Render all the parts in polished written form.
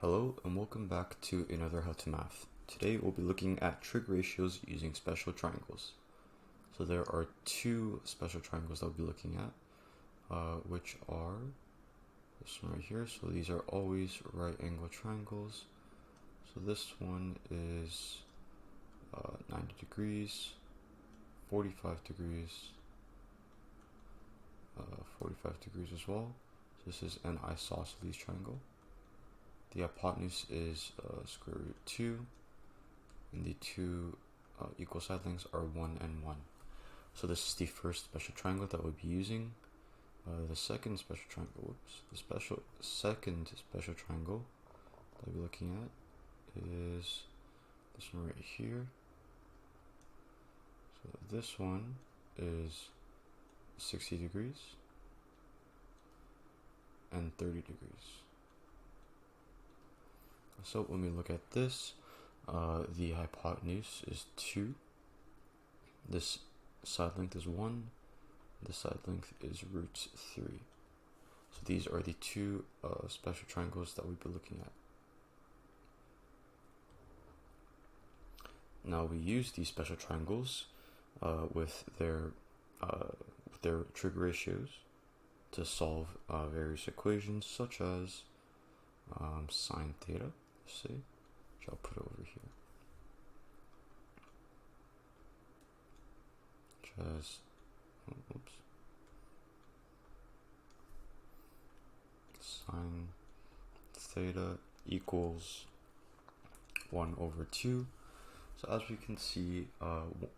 Hello and welcome back to another How to Math. Today we'll be looking at trig ratios using special triangles. So there are two special triangles that we'll be looking at, which are this one right here. So these are always right angle triangles. So this one is 90 degrees, 45 degrees, 45 degrees as well. So this is an isosceles triangle. The hypotenuse is square root 2, and the two equal side lengths are 1 and 1. So this is the first special triangle that we'll be using. The second special triangle, second special triangle that we'll be looking at is this one right here. So this one is 60 degrees and 30 degrees. So when we look at this, the hypotenuse is 2, this side length is 1, this side length is root 3. So these are the two special triangles that we'll be looking at. Now we use these special triangles with their trig ratios to solve various equations such as sine theta, say, which I'll put over here, which has, sine theta equals 1 over 2. So as we can see,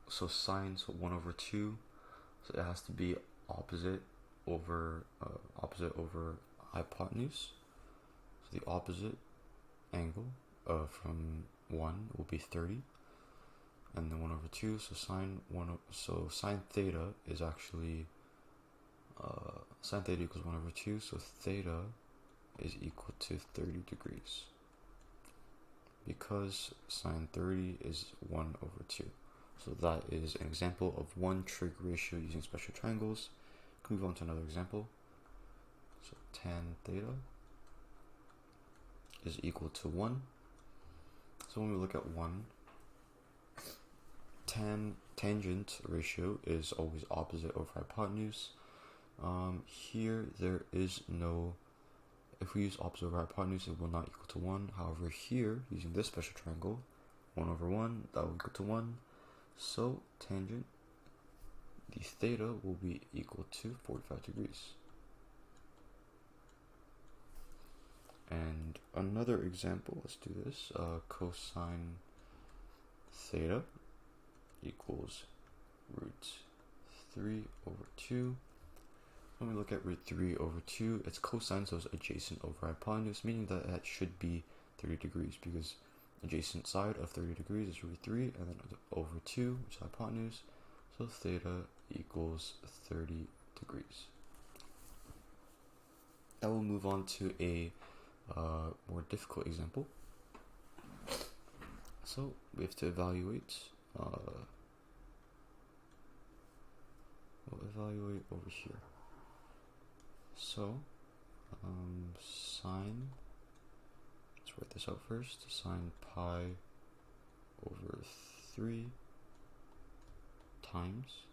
so 1 over 2, so it has to be opposite over hypotenuse. So the opposite angle from 1 will be 30, and then 1 over 2. So sine theta is actually sine theta equals 1 over 2. So theta is equal to 30 degrees because sine 30 is 1 over 2. So that is an example of one trig ratio using special triangles. Can we move on to another example? So tan theta is equal to 1. So when we look at 1, tangent ratio is always opposite over hypotenuse. Here there is no, if we use opposite over hypotenuse, it will not equal to 1. However, here, using this special triangle, 1 over 1, that will equal to 1. So tangent, the theta will be equal to 45 degrees. And another example, let's do this, cosine theta equals root 3 over 2. When we look at root 3 over 2, it's cosine, so it's adjacent over hypotenuse, meaning that it should be 30 degrees, because adjacent side of 30 degrees is root 3, and then over 2, which is hypotenuse, so theta equals 30 degrees. Now we'll move on to a more difficult example. So we have to evaluate, we'll evaluate over here. So sine, let's write this out first, sine pi over 3 times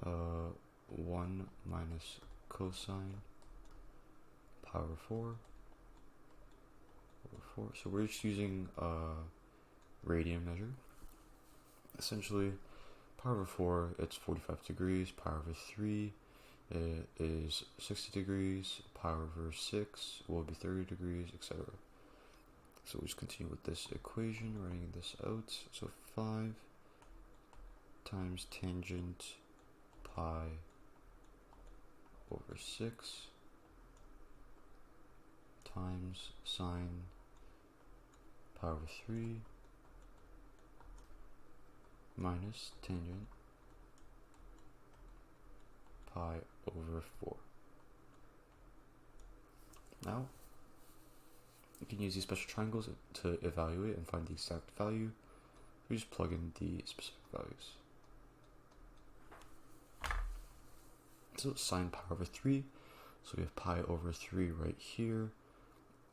1 minus cosine pi over 4 over 4. So we're just using radian measure. Essentially, pi over 4, it's 45 degrees, pi over 3 is 60 degrees, pi over 6 will be 30 degrees, etc. So we'll just continue with this equation, writing this out. So 5 times tangent pi over 6 times sine pi over 3 minus tangent pi over 4. Now, you can use these special triangles to evaluate and find the exact value. We just plug in the specific values. So sine pi over 3, so we have pi over 3 right here,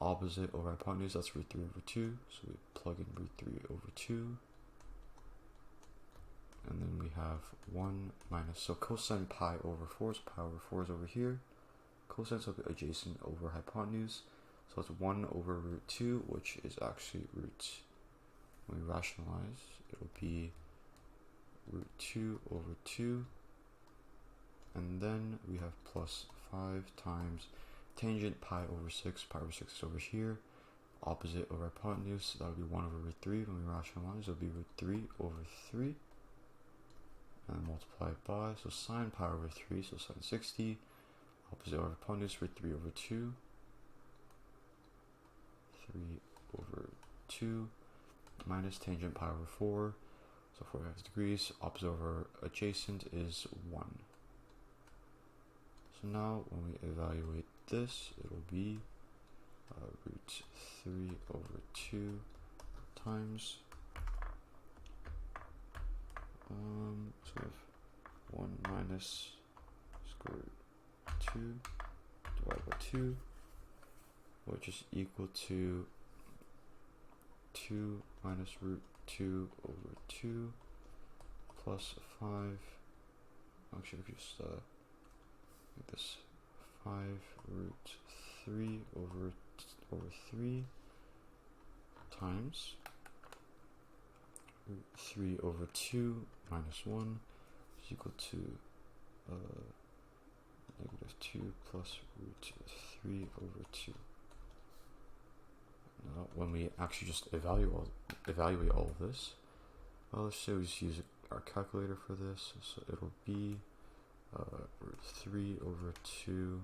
opposite over hypotenuse, that's root 3 over 2. So we plug in root 3 over 2. And then we have 1 minus, so cosine pi over 4, so pi over 4 is over here. Cosine will be adjacent over hypotenuse. So it's 1 over root 2, which is actually root, when we rationalize, it'll be root 2 over 2. And then we have plus 5 times tangent pi over 6. Pi over 6 is over here. Opposite over hypotenuse, so that'll be 1 over root 3. When we rationalize, it'll be root 3 over 3. And multiply it by, so sine pi over 3, so sine 60. Opposite over hypotenuse, root 3 over 2. 3 over 2 minus tangent pi over 4, so 45 degrees. Opposite over adjacent is 1. So now when we evaluate this, it'll be root 3 over 2 times so we have 1 minus square root 2 divided by 2, which is equal to 2 minus root 2 over 2 plus 5. Actually, we just make this 5 root 3 over 3 times root 3 over 2 minus 1 is equal to negative 2 plus root 3 over 2. Now, when we actually just evaluate all of this, well, let's say we just use our calculator for this, so it'll be root 3 over 2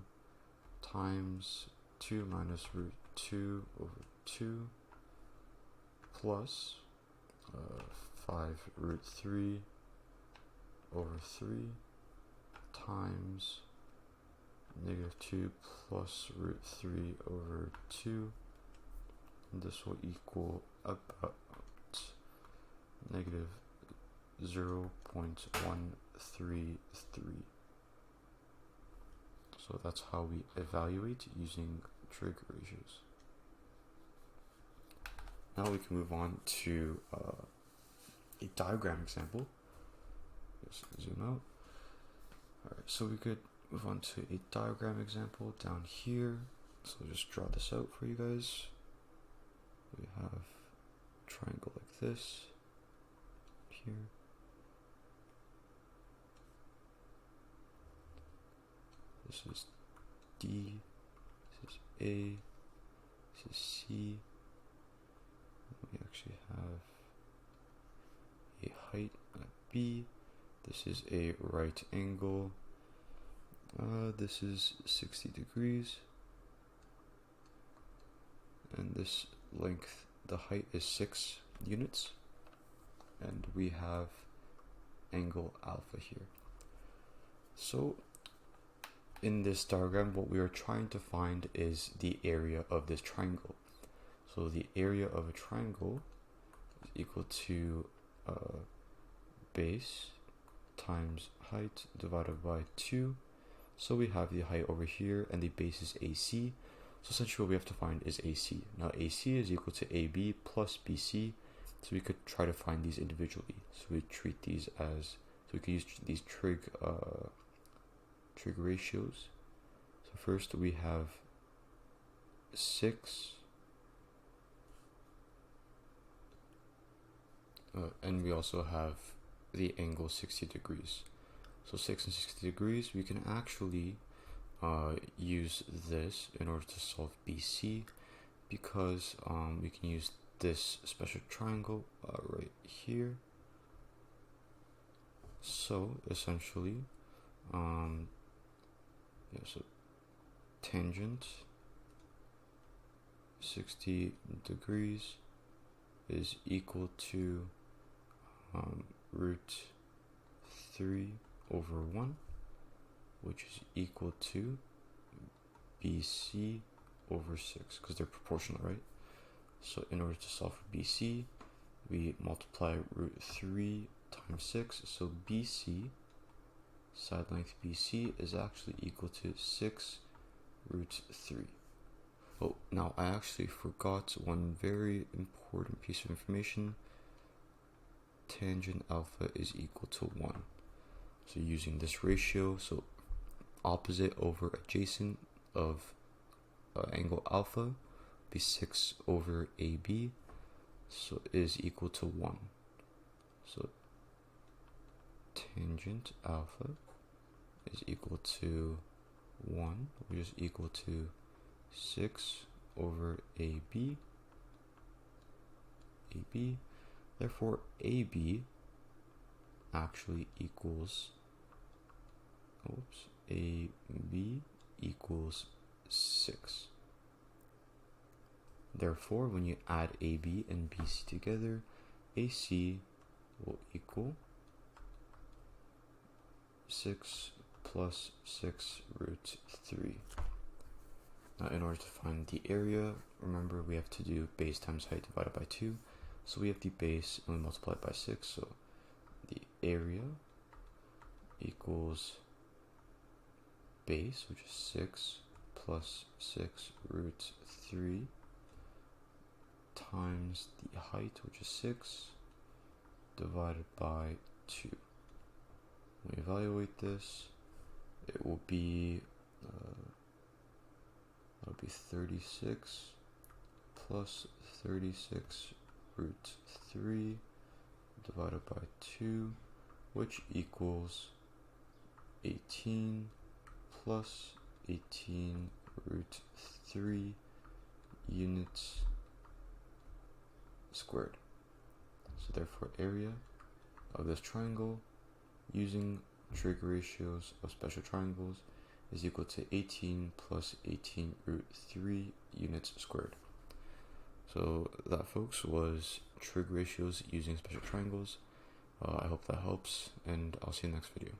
times 2 minus root 2 over 2 plus 5 root 3 over 3 times negative 2 plus root 3 over 2, and this will equal about negative 0.133. So that's how we evaluate using trig ratios. Now we can move on to a diagram example. Just zoom out. Alright, so we could move on to a diagram example down here. So I'll just draw this out for you guys. We have a triangle like this here. This is D, this is A, this is C. We actually have a height at B. This is a right angle. This is 60 degrees. And this length, the height is 6 units. And we have angle alpha here. So in this diagram, what we are trying to find is the area of this triangle. So the area of a triangle is equal to base times height divided by 2. So we have the height over here and the base is AC. So essentially what we have to find is AC. Now AC is equal to AB plus BC. So we could try to find these individually. So we treat these as, so we can use these trig ratios. So first we have 6 and we also have the angle 60 degrees. So 6 and 60 degrees, we can actually use this in order to solve BC, because we can use this special triangle right here. So essentially, so tangent 60 degrees is equal to root 3 over 1, which is equal to BC over 6, because they're proportional, right? So in order to solve for BC, we multiply root 3 times 6, so BC, side length BC, is actually equal to 6 root 3. Oh, now I actually forgot one very important piece of information. Tangent alpha is equal to 1. So using this ratio, so opposite over adjacent of angle alpha be 6 over AB, so is equal to 1. So tangent alpha is equal to 1, which is equal to 6 over AB. Therefore, AB actually equals, AB equals 6. Therefore, when you add AB and BC together, AC will equal 6 plus 6 root 3. Now, in order to find the area, remember we have to do base times height divided by 2. So we have the base and we multiply it by 6. So the area equals base, which is 6 plus 6 root 3 times the height, which is 6, divided by 2. When we evaluate this, it will be 36 plus 36 root 3 divided by 2, which equals 18 plus 18 root 3 units squared. So therefore, area of this triangle using trig ratios of special triangles is equal to 18 plus 18 root 3 units squared. So that, folks, was trig ratios using special triangles. I hope that helps, and I'll see you next video.